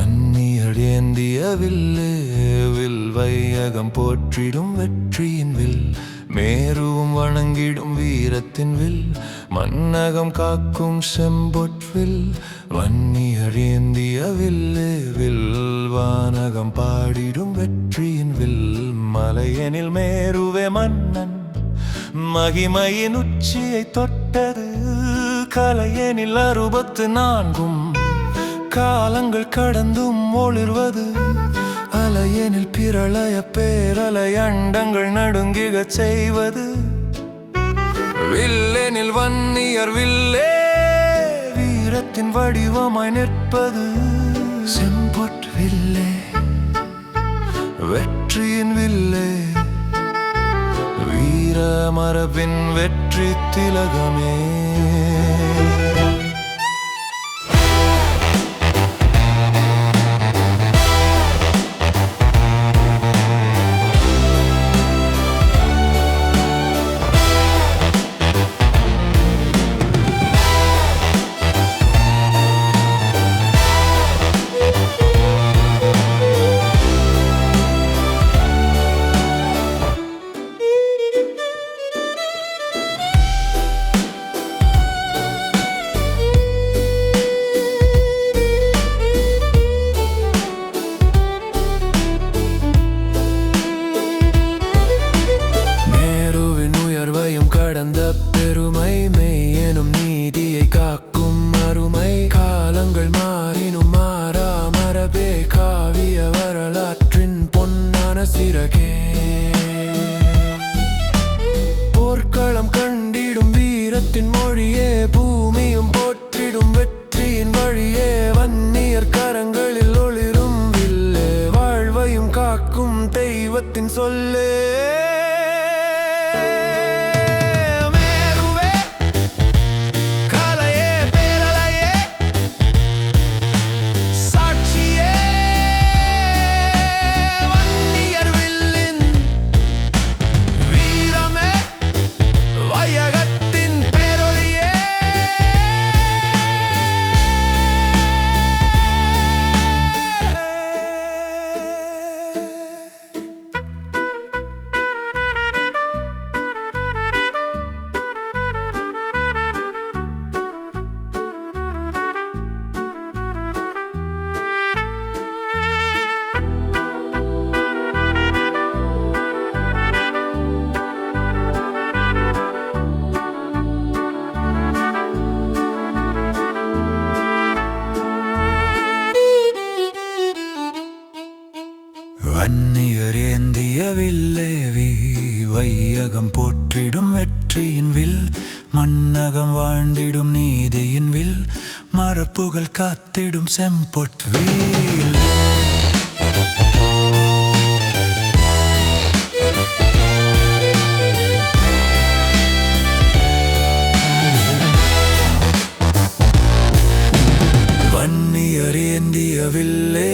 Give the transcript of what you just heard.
வன்னியர் ஏந்திய வில்லு வில் வையகம் போற்றிடும் வெற்றியின் வில் மேருவும் வணங்கிடும் வீரத்தின் வில் மன்னகம் காக்கும் செம்பொற்வில் வன்னியர் ஏந்திய வில்லு வில் வானகம் பாடிடும் வெற்றியின் வில் மலையெனில் மேருவே மன்னன் மகிமையின் உச்சியை தொட்டது கலையெனில் 64 காலங்கள் கடந்தும் ஒளிர்வது அலையெனில் பிரளய பேரலை அண்டங்கள் நடுங்கிகச் செய்வது வில்லெனில் வன்னியர் வில்லே வீரத்தின் வடிவமாய் நிற்பது செம்பொற் வில்லே வெற்றியின் வில்லே வீர மரபின் வெற்றி திலகமே. கடந்த பெருமை மெய்யெனும் நீதியை காக்கும் அருமை காலங்கள் மாறினும் மாறா மரபே காவிய வரலாற்றின் பொன்னான சிறகே போர்க்களம் கண்டிடும் வீரத்தின் மொழியே பூமியும் போற்றிடும் வெற்றியின் வழியே வன்னியர் கரங்களில் ஒளிரும் வில்லே வாழ்வையும் காக்கும் தெய்வத்தின் சொல்லே. வன்னியர் ஏந்திய வில்லே வையகம் போற்றிடும் வெற்றியின் வில் மன்னகம் வாழ்ந்திடும் நீதியின் வில் மரப்புகள் காத்திடும் செம்பொற் வில். வன்னியர் ஏந்திய வில்லே